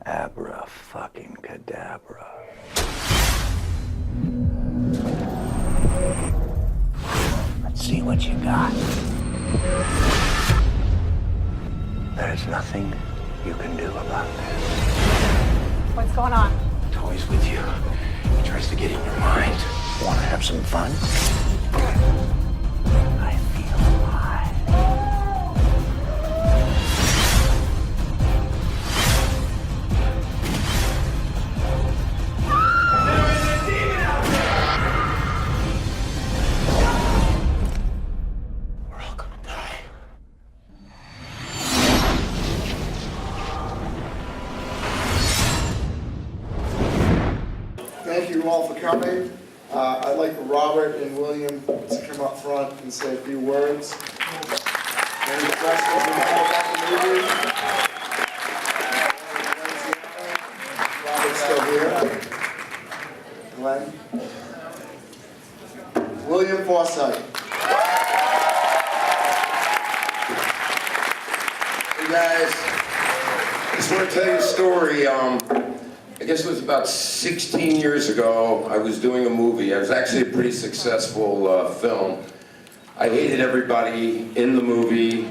Abra fucking cadabra. Let's see what you got. There's nothing you can do about this.
What's going on?
Toys with you. He tries to get in your mind.
Want to have some fun? I feel alive. We're all gonna die.
Thank you all for coming. I'd like Robert and William to come up front and say a few words. Any questions you have about the movie? Robert's still here. Glenn. William Forsythe.
Hey guys, I just want to tell you a story. I guess it was about 16 years ago. I was doing a movie. I was actually a pretty successful film. I hated everybody in the movie.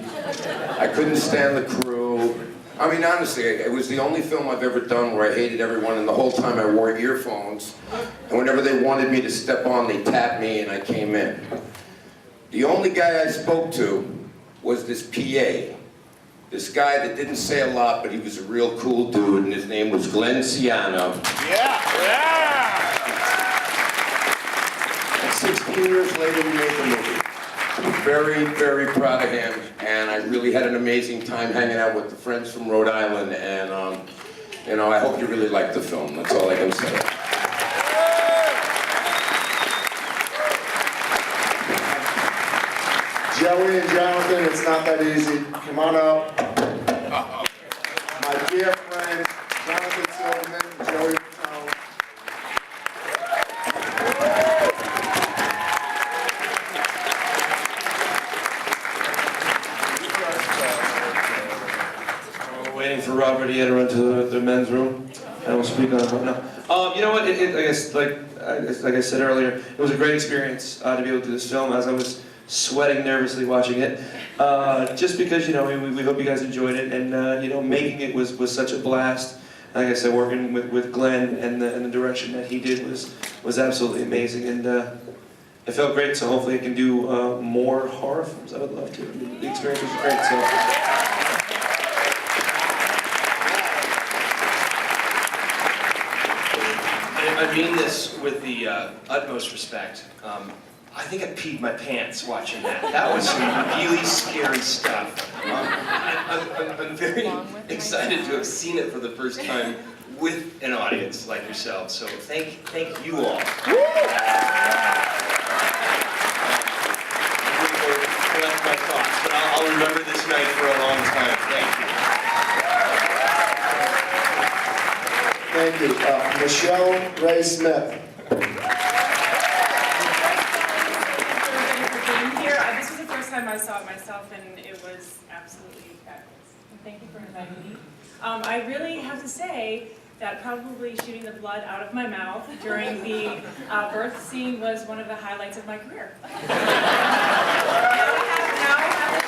I couldn't stand the crew. I mean, honestly, it was the only film I've ever done where I hated everyone, and the whole time I wore earphones. And whenever they wanted me to step on, they tapped me and I came in. The only guy I spoke to was this PA. This guy that didn't say a lot, but he was a real cool dude, and his name was Glenn Ciano.
Yeah, yeah!
And 16 years later, we made the movie. I'm very, very proud of him, and I really had an amazing time hanging out with the friends from Rhode Island, and you know, I hope you really liked the film. That's all I can say.
Joey and Jonathan, it's not that easy. Come on up. My dear friend, Jonathan Silverman, Joey Patone.
We're waiting for Robert here to run to the men's room, and we'll speak on it now. You know what? I guess, like I said earlier, it was a great experience to be able to do this film. As I was sweating nervously watching it, just because, you know, we hope you guys enjoyed it, and you know, making it was such a blast. Like I said, working with Glenn and the direction that he did was absolutely amazing, and it felt great. So hopefully I can do more horror films. I would love to. I mean, the experience was great. So. I mean this with the utmost respect. I think I peed my pants watching that. That was some really scary stuff. I'm very excited to have seen it for the first time with an audience like yourselves. So thank you all. That's my thoughts, but I'll remember this night for a long time. Thank you.
Thank you. Michelle Ray Smith.
This was the first time I saw it myself, and it was absolutely fabulous. And thank you for inviting me. I really have to say that probably shooting the blood out of my mouth during the birth scene was one of the highlights of my career. Now I have it,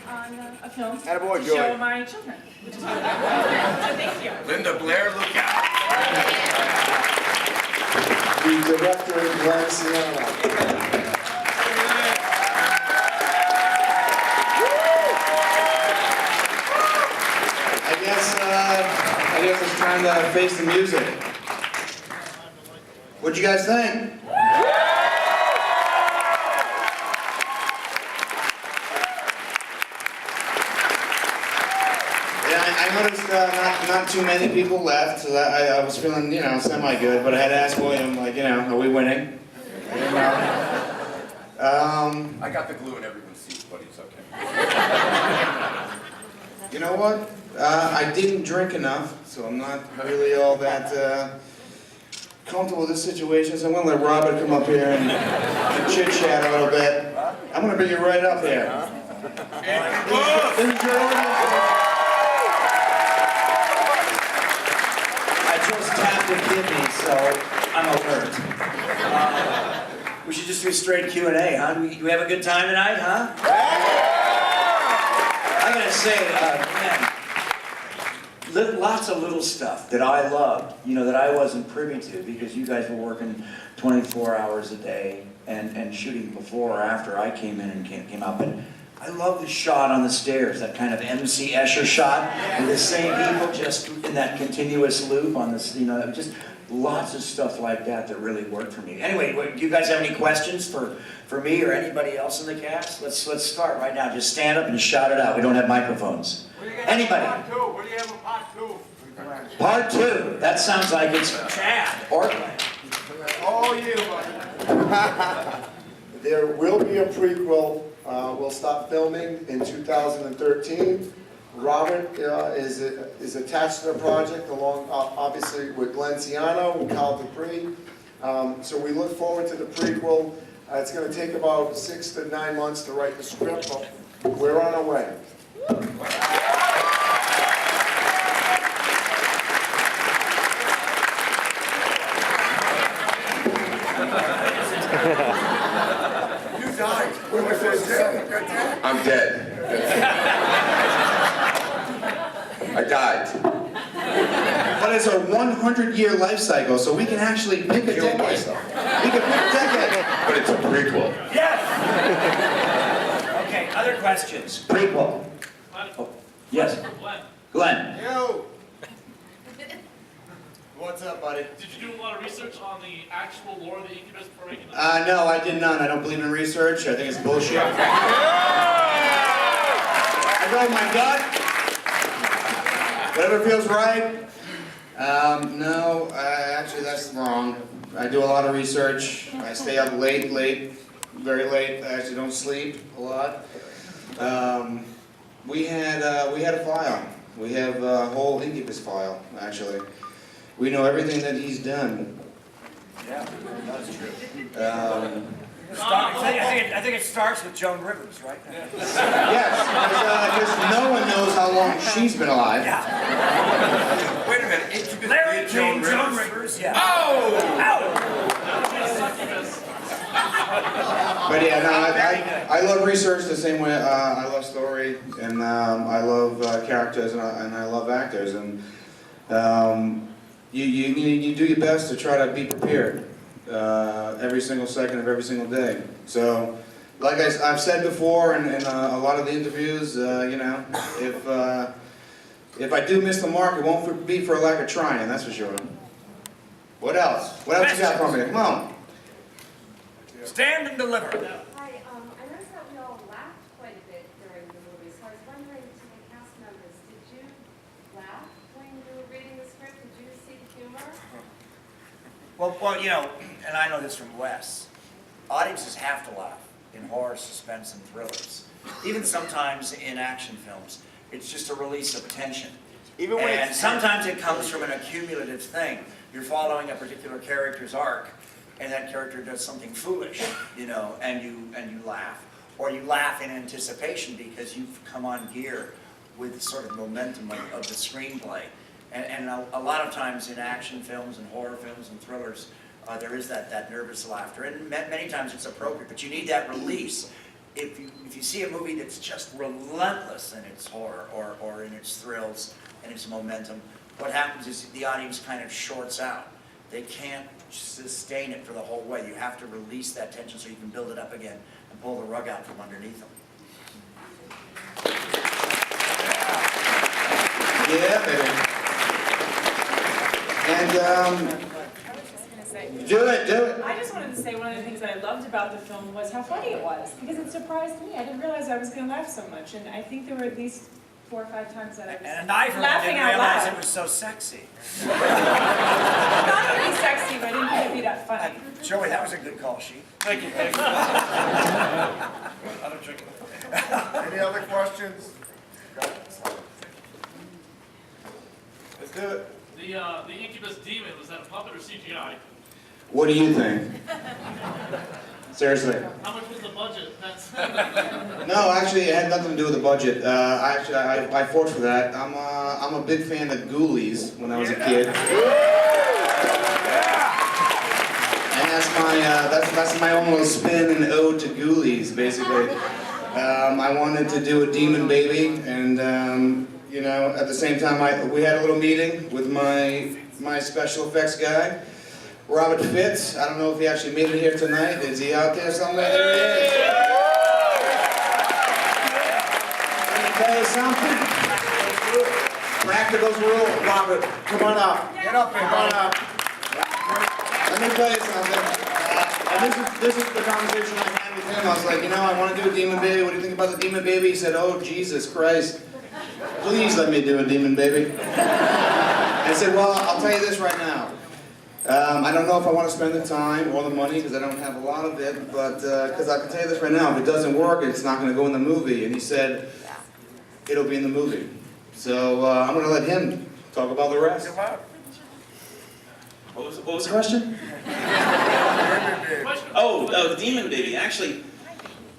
on a film
Attaboy,
to
Joy.
show my children, which is really good. So thank you.
Linda Blair, look out!
The director, Glenn Ciano.
I guess it's time to face the music. What'd you guys think? Yeah, I noticed not too many people left, so I was feeling, you know, semi-good, but I had to ask William, like, you know, are we winning?
I got the glue in everyone's seats, buddy. It's okay.
You know what? I didn't drink enough, so I'm not really all that comfortable with this situation. So I'm going to let Robert come up here and chit-chat a little bit. I'm going to bring you right up here. This is your audience.
I just tapped a kidney, so I'm alert. We should just do straight Q&A, huh? Do we have a good time tonight, huh? I gotta say, man, lots of little stuff that I loved, you know, that I wasn't privy to because you guys were working 24 hours a day and shooting before or after I came in and came up. And I love the shot on the stairs, that kind of MC Escher shot, with the same people just in that continuous loop on this, you know, just lots of stuff like that that really worked for me. Anyway, do you guys have any questions for me or anybody else in the cast? Let's start right now. Just stand up and shout it out. We don't have microphones. Anybody?
Part two. What do you have in part two?
Part two. That sounds like it's Chad or Glenn.
Oh, you, buddy. There will be a prequel. We'll stop filming in 2013. Robert is attached to the project along, obviously, with Glenn Ciano and Kyle Dupree. So we look forward to the prequel. It's going to take about 6 to 9 months to write the script, but we're on our way. You died.
I'm dead. I died.
But it's a 100-year life cycle, so we can actually pick a decade. We can pick a decade.
But it's a prequel.
Yes! Okay, other questions?
Prequel.
Oh, yes. Glenn.
Yo! What's up, buddy?
Did you do a lot of research on the actual lore of the Incubus before making this?
No, I did not. I don't believe in research. I think it's bullshit. I go with my gut. Whatever feels right. No, actually that's wrong. I do a lot of research. I stay up late, very late. I actually don't sleep a lot. We had a file. We have a whole Incubus file, actually. We know everything that he's done.
Yeah, that's true. I think it starts with Joan Rivers, right?
Yes, because no one knows how long she's been alive.
Yeah. Wait a minute, Incubus Larry Joan Rivers, yeah. Oh!
But yeah, no, I love research the same way I love story, and I love characters, and I love actors, and you do your best to try to be prepared every single second of every single day. So, like I've said before in a lot of the interviews, you know, if I do miss the mark, it won't be for a lack of trying, that's for sure. What else? What else you got for me? Come on.
Stand and deliver.
Hi, I noticed that we all laughed quite a bit during the movie, so I was wondering to the cast members, did you laugh when you were reading the script? Did you see the humor?
Well, you know, and I know this from Wes, audiences have to laugh in horror, suspense, and thrillers. Even sometimes in action films, it's just a release of tension.
Even when
and sometimes it comes from an accumulative thing. You're following a particular character's arc, and that character does something foolish, you know, and you laugh. Or you laugh in anticipation because you've come on gear with sort of momentum of the screenplay. And a lot of times in action films and horror films and thrillers, there is that nervous laughter. And many times it's appropriate, but you need that release. If you see a movie that's just relentless in its horror or in its thrills and its momentum, what happens is the audience kind of shorts out. They can't sustain it for the whole way. You have to release that tension so you can build it up again and pull the rug out from underneath them.
Yeah, baby. And do it.
I just wanted to say one of the things that I loved about the film was how funny it was, because it surprised me. I didn't realize I was going to laugh so much, and I think there were at least 4 or 5 times that I was
And I
laughing
didn't
out
realize
loud.
it was so sexy.
Not only sexy, but I didn't think it'd be that funny.
Joey, that was a good call sheet.
Thank you.
Other drink.
Any other questions?
Let's do it.
The Incubus demon, was that a puppet or CGI?
What do you think? Seriously.
How much was the budget? That's
No, actually, it had nothing to do with the budget. I fought for that. I'm a big fan of Ghoulies when I was a kid. And that's my own little spin and ode to Ghoulies, basically. I wanted to do a demon baby, and you know, at the same time, we had a little meeting with my special effects guy, Robert Fitz. I don't know if he actually made it here tonight. Is he out there somewhere? There he is. Let me tell you something. Practicals rule. Robert, come on up.
Get up here,
Come on up. Let me tell you something. And this is the conversation I had with him. I was like, you know, I want to do a demon baby. What do you think about the demon baby? He said, oh, Jesus Christ. Please let me do a demon baby. I said, well, I'll tell you this right now. I don't know if I want to spend the time or the money because I don't have a lot of it, but because I can tell you this right now, if it doesn't work, it's not going to go in the movie. And he said, it'll be in the movie. So I'm going to let him talk about the rest. What was the question?
Oh, the Demon Baby. Actually,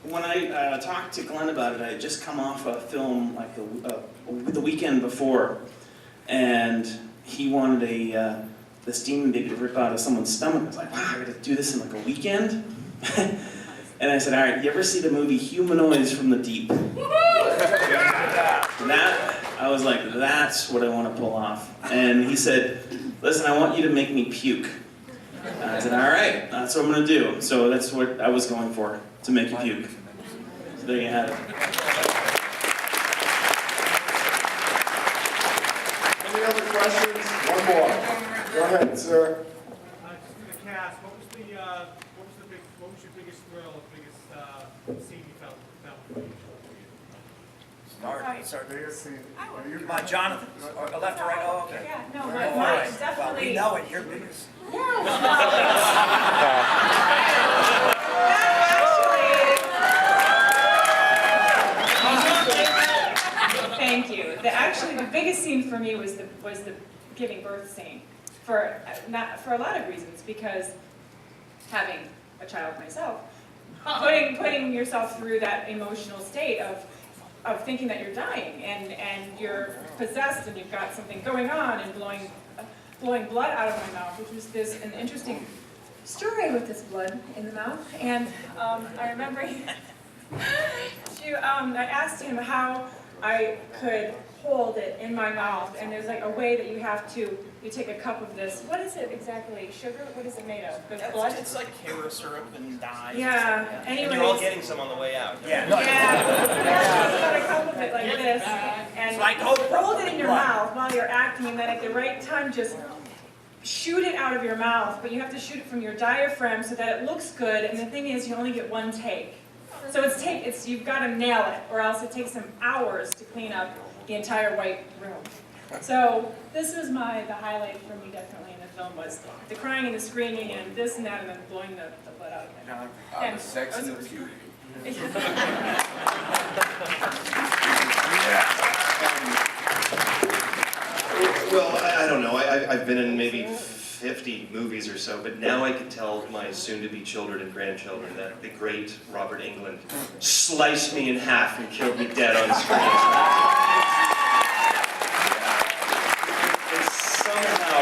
when I talked to Glenn about it, I had just come off a film like the weekend before, and he wanted this Demon Baby to rip out of someone's stomach. I was like, wow, I gotta do this in like a weekend? And I said, all right, you ever see the movie Humanoids from the Deep? I was like, that's what I want to pull off. And he said, listen, I want you to make me puke. And I said, all right, that's what I'm going to do. So that's what I was going for, to make you puke. So there you have it.
Any other questions? One more. Go ahead, sir.
The cast, what was your biggest thrill, biggest scene you felt?
Start there. My Jonathan, or left or right? Oh, okay.
Yeah, no,
All
but
right.
mine definitely.
Well, we know it. You're biggest.
Thank you. Actually, the biggest scene for me was the giving birth scene, for a lot of reasons. Because having a child myself, putting yourself through that emotional state of thinking that you're dying and you're possessed and you've got something going on and blowing blood out of my mouth, which was an interesting story with this blood in the mouth. And I remember I asked him how I could hold it in my mouth, and there's like a way that you take a cup of this. What is it exactly? Sugar? What is it made of? Blood?
It's like Kara syrup and dye.
Yeah. Anyways.
And you're all getting some on the way out.
Yeah. You got a cup of it like this, and hold it in your mouth while you're acting, and then at the right time just shoot it out of your mouth, but you have to shoot it from your diaphragm so that it looks good, and the thing is you only get one take. So you've got to nail it, or else it takes them hours to clean up the entire white room. So this was the highlight for me definitely in the film, was the crying and the screaming and this and that, and then blowing the blood out of it.
The sex and the beauty.
Well, I don't know. I've been in maybe 50 movies or so, but now I can tell my soon-to-be children and grandchildren that the great Robert Englund sliced me in half and killed me dead on screen. And somehow,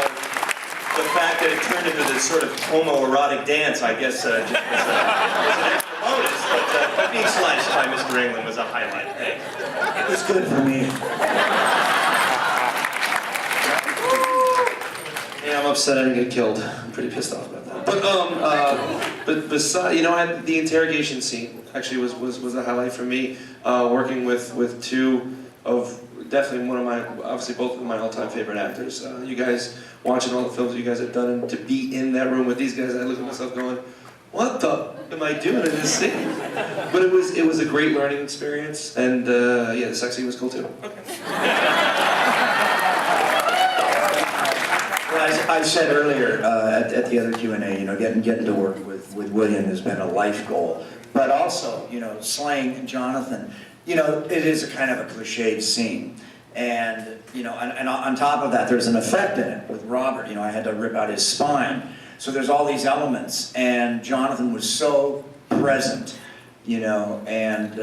the fact that it turned into this sort of homoerotic dance, I guess, just was an extra bonus, but being sliced by Mr. Englund was a highlight. Thanks.
It was good for me.
Yeah, I'm upset I didn't get killed. I'm pretty pissed off about that. But besides, the interrogation scene actually was a highlight for me. Working with two of definitely obviously both of my all-time favorite actors. You guys watching all the films that you guys have done, and to be in that room with these guys, I look at myself going, what the am I doing in this scene? But it was a great learning experience, and yeah, the sex scene was cool too.
I said earlier at the other Q&A, getting to work with William has been a life goal. But also, slaying Jonathan, it is a kind of a cliched scene. And, and on top of that, there's an effect in it with Robert. I had to rip out his spine. So there's all these elements. And Jonathan was so present, and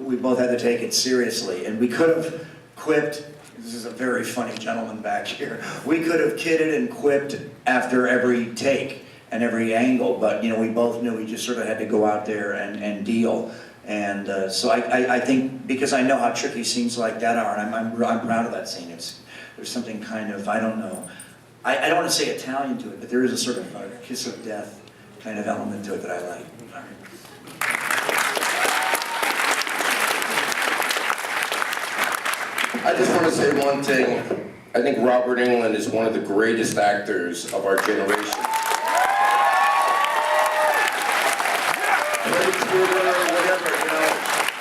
we both had to take it seriously. And we could have quipped. This is a very funny gentleman back here. We could have kidded and quipped after every take and every angle, but we both knew we just sort of had to go out there and deal. And so I think, because I know how tricky scenes like that are, and I'm proud of that scene. There's something kind of, I don't know, I don't want to say Italian to it, but there is a sort of a kiss of death kind of element to it that I like.
I just want to say one thing. I think Robert Englund is one of the greatest actors of our generation. Whatever,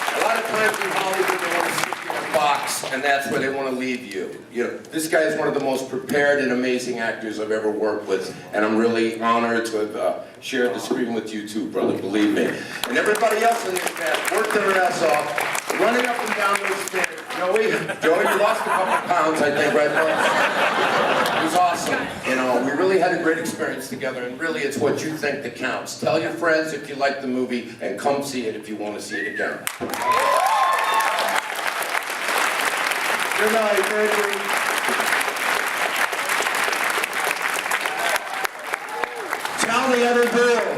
a lot of times in Hollywood they want to stick you in a box, and that's where they want to leave you. This guy is one of the most prepared and amazing actors I've ever worked with, and I'm really honored to have shared the screen with you too, brother, believe me. And everybody else in this cast worked their ass off, running up and down those stairs. Joey, we lost a couple of pounds, I think, right? It was awesome. You know, we really had a great experience together, and really it's what you think that counts. Tell your friends if you like the movie, and come see it if you want to see it again.
Good night, thank you. Tell the other girls.